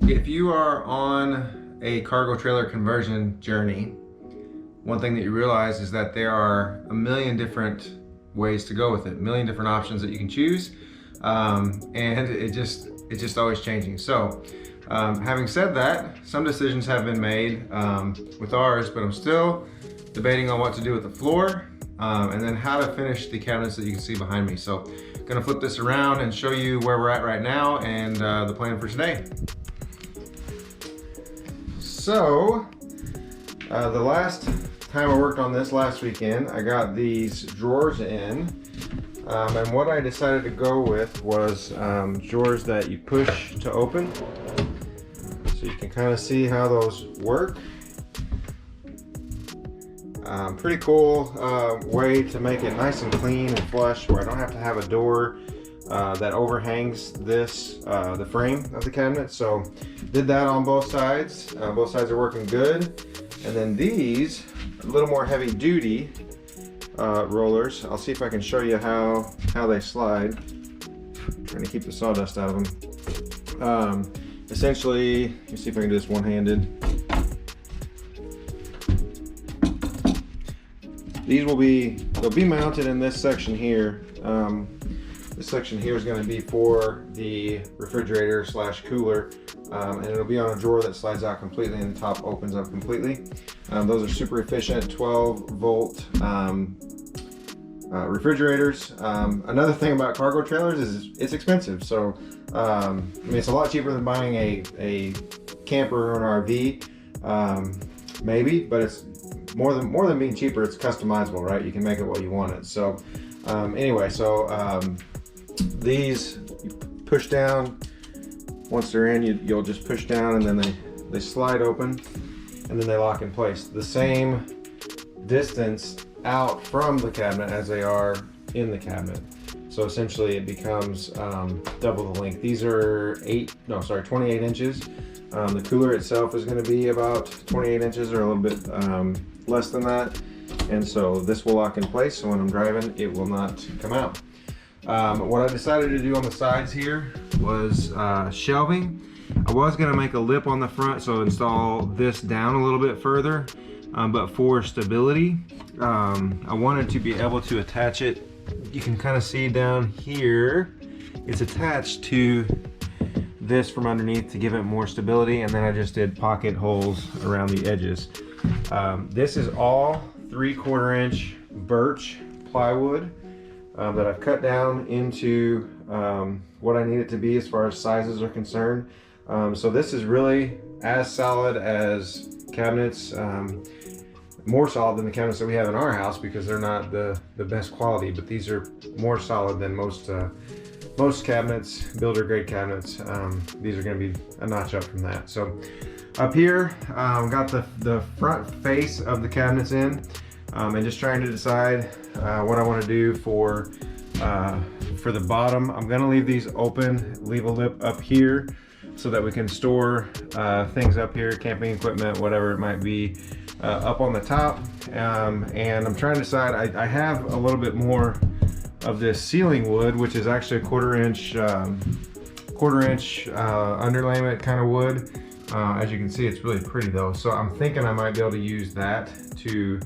If you are on a cargo trailer conversion journey, one thing that you realize is that there are a million different ways to go with it, a million different options that you can choose, and it's just always changing. So, having said that, some decisions have been made with ours, but I'm still debating on what to do with the floor, and then how to finish the cabinets that you can see behind me. So, gonna flip this around and show you where we're at right now and the plan for today. So, the last time I worked on this last weekend, I got these drawers in, and what I decided to go with was drawers that you push to open. So you can kind of see how those work. Pretty cool way to make it nice and clean and flush, where I don't have to have a door that overhangs this, the frame of the cabinet. So did that on both sides. Both sides are working good. And then these, a little more heavy duty rollers. I'll see if I can show you how they slide. Trying to keep the sawdust out of them. Essentially, let me see if I can do this one-handed. They'll be mounted in this section here. This section here is going to be for the refrigerator slash cooler, and it'll be on a drawer that slides out completely and the top opens up completely. Those are super efficient 12-volt refrigerators. Another thing about cargo trailers is it's expensive. So I mean, it's a lot cheaper than buying a camper or an RV, maybe, but it's more than being cheaper. It's customizable, right? You can make it what you want it. So anyway, these you push down. Once they're in, you'll just push down, and then they slide open, and then they lock in place. The same distance out from the cabinet as they are in the cabinet. So essentially it becomes double the length. These are 28 inches. The cooler itself is going to be about 28 inches or a little bit less than that. And so this will lock in place, so when I'm driving, it will not come out. What I decided to do on the sides here was shelving. I was going to make a lip on the front, so install this down a little bit further, but for stability, I wanted to be able to attach it. You can kind of see down here, it's attached to this from underneath to give it more stability, and then I just did pocket holes around the edges. This is all 3/4 inch birch plywood that I've cut down into what I need it to be as far as sizes are concerned. So this is really as solid as cabinets, more solid than the cabinets that we have in our house, because they're not the best quality, but these are more solid than most cabinets, builder grade cabinets. These are going to be a notch up from that. So up here, got the front face of the cabinets in, and just trying to decide what I want to do for the bottom. I'm going to leave these open, leave a lip up here so that we can store things up here, camping equipment, whatever it might be, up on the top. And I'm trying to decide, I have a little bit more of this ceiling wood, which is actually a quarter inch underlayment kind of wood. As you can see, it's really pretty though. So I'm thinking I might be able to use that to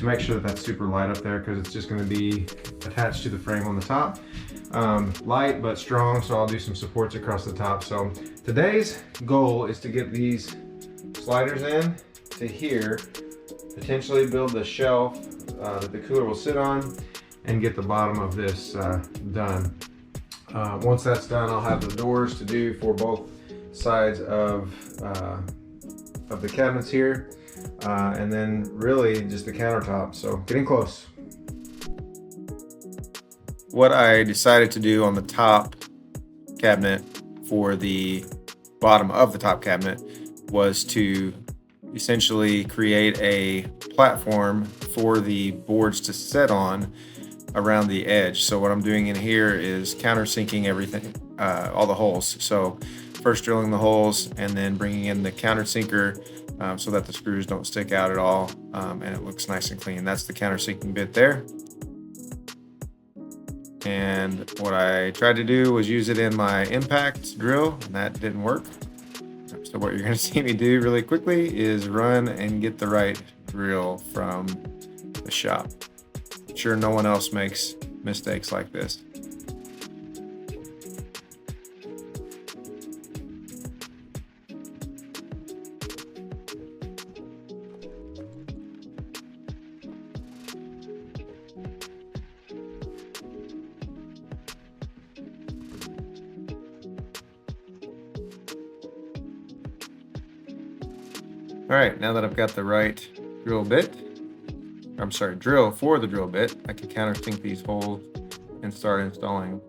make sure that that's super light up there, because it's just going to be attached to the frame on the top. Light but strong, so I'll do some supports across the top. So today's goal is to get these sliders in to here, potentially build the shelf that the cooler will sit on, and get the bottom of this done. Once that's done, I'll have the doors to do for both sides of the cabinets here, and then really just the countertop. So getting close. What I decided to do on the top cabinet for the bottom of the top cabinet was to essentially create a platform for the boards to set on around the edge. So what I'm doing in here is countersinking everything, all the holes. So first drilling the holes and then bringing in the countersinker so that the screws don't stick out at all, and it looks nice and clean. That's the countersinking bit there. And what I tried to do was use it in my impact drill, and that didn't work. So what you're going to see me do really quickly is run and get the right drill from the shop. I'm sure no one else makes mistakes like this. All right, now that I've got the right drill bit, drill for the drill bit, I can countersink these holes and start installing.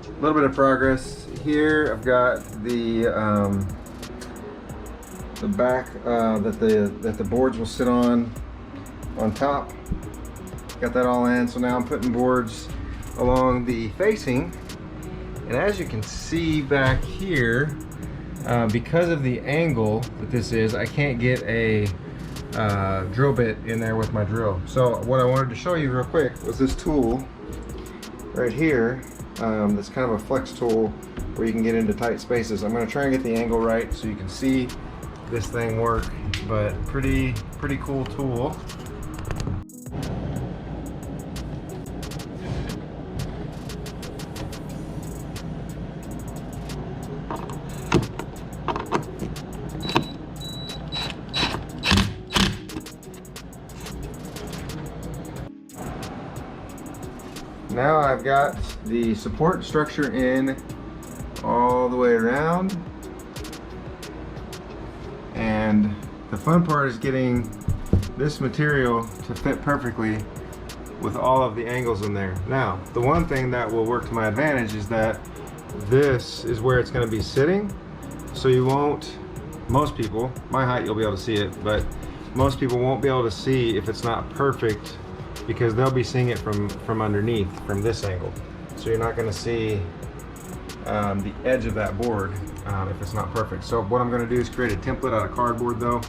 A little bit of progress here. I've got the back that the boards will sit on top. Got that all in. So now I'm putting boards along the facing, and as you can see back here, because of the angle that this is, I can't get a drill bit in there with my drill. So what I wanted to show you real quick was this tool right here. That's kind of a flex tool where you can get into tight spaces. I'm going to try and get the angle right so you can see this thing work, but pretty cool tool. Now I've got the support structure in all the way around, and the fun part is getting this material to fit perfectly with all of the angles in there. Now, the one thing that will work to my advantage is that this is where it's going to be sitting, so you won't, most people, my height you'll be able to see it, but most people won't be able to see if it's not perfect, because they'll be seeing it from underneath, from this angle. So you're not going to see the edge of that board if it's not perfect. So what I'm going to do is create a template out of cardboard though,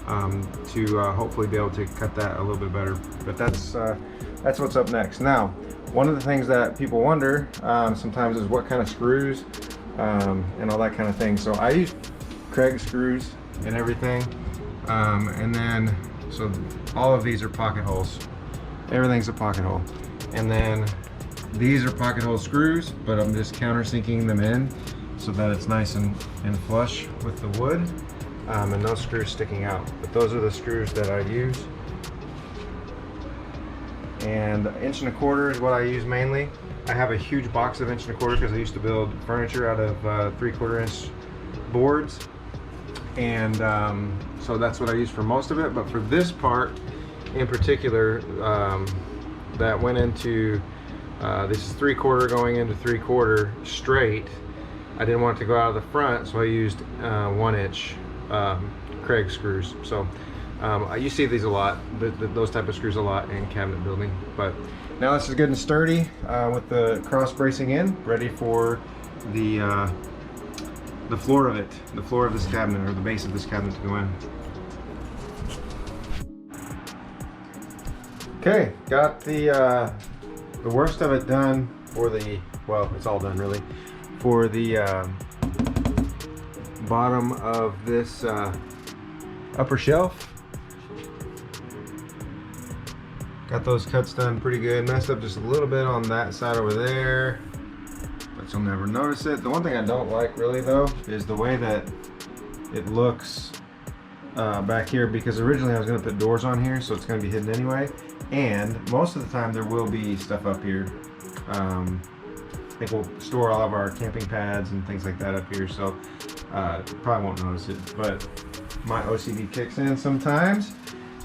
to hopefully be able to cut that a little bit better. But that's what's up next. Now, one of the things that people wonder sometimes is what kind of screws and all that kind of thing. So I use Craig screws and everything, and then so all of these are pocket holes. Everything's a pocket hole, and then these are pocket hole screws, but I'm just countersinking them in so that it's nice and flush with the wood, and no screws sticking out. But those are the screws that I use, and 1¼ is what I use mainly. I have a huge box of 1¼ because I used to build furniture out of 3/4 inch boards, and so that's what I use for most of it. But for this part in particular, that went into this is 3/4 going into 3/4 straight. I didn't want it to go out of the front, so I used 1 inch Craig screws. So you see these a lot, those type of screws a lot in cabinet building. But now this is good and sturdy with the cross bracing in, ready for the floor of it, the floor of this cabinet, or the base of this cabinet to go in. Okay, got the worst of it done for the, well, it's all done really, for the bottom of this upper shelf. Got those cuts done pretty good. Messed up just a little bit on that side over there, but you'll never notice it. The one thing I don't like really though is the way that it looks back here, because originally I was going to put doors on here, so it's going to be hidden anyway. And most of the time there will be stuff up here. I think we'll store all of our camping pads and things like that up here, so probably won't notice it, but my OCD kicks in sometimes.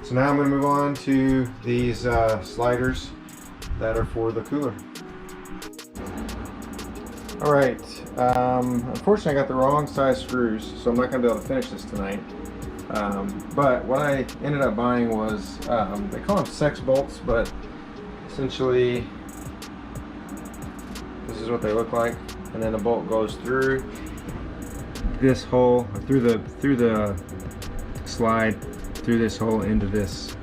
So now I'm going to move on to these sliders that are for the cooler. Alright, unfortunately I got the wrong size screws, so I'm not going to be able to finish this tonight. But what I ended up buying was, they call them sex bolts, but essentially this is what they look like. and then the bolt goes through this hole, through the slide, through this hole into this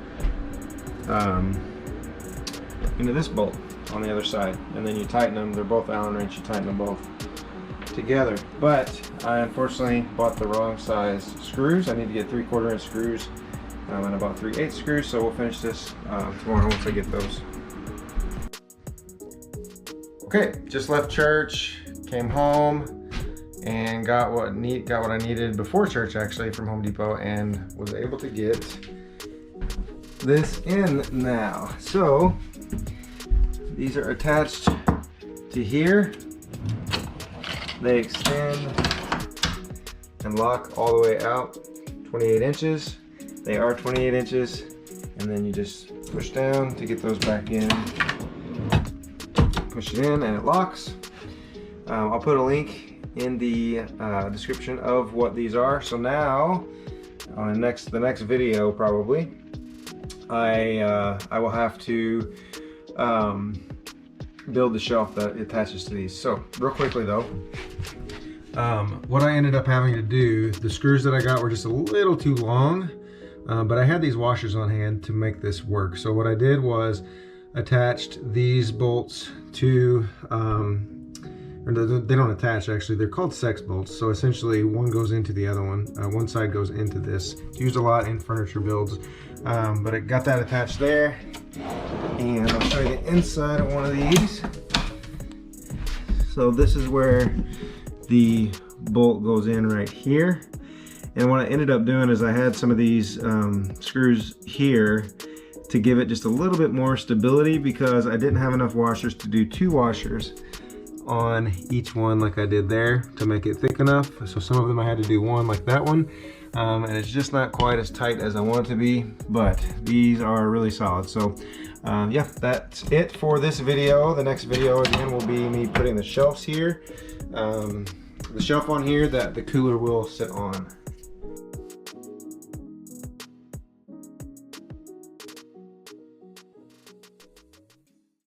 bolt on the other side, and then you tighten them. They're both Allen wrench. You tighten them both together. But I unfortunately bought the wrong size screws. I need to get 3/4 inch screws and about 3/8 screws. So we'll finish this tomorrow once I get those. Okay, just left church, came home, and got what I needed before church actually from Home Depot, and was able to get this in now. So these are attached to here. They extend and lock all the way out 28 inches. They are 28 inches, and then you just push down to get those back in. Push it in and it locks. I'll put a link in the description of what these are. So now on the next video probably, I will have to build the shelf that attaches to these. So real quickly though, what I ended up having to do, the screws that I got were just a little too long, but I had these washers on hand to make this work. So what I did was attached these bolts to, or they don't attach actually, they're called sex bolts. So essentially one goes into the other one, one side goes into this. It's used a lot in furniture builds, but I got that attached there. And I'll show you the inside of one of these. So this is where the bolt goes in right here. And what I ended up doing is I had some of these screws here to give it just a little bit more stability, because I didn't have enough washers to do 2 washers on each one like I did there to make it thick enough. So some of them I had to do 1 like that one. And it's just not quite as tight as I want it to be, but these are really solid. So yeah, that's it for this video. The next video again will be me putting the shelves here, the shelf on here that the cooler will sit on.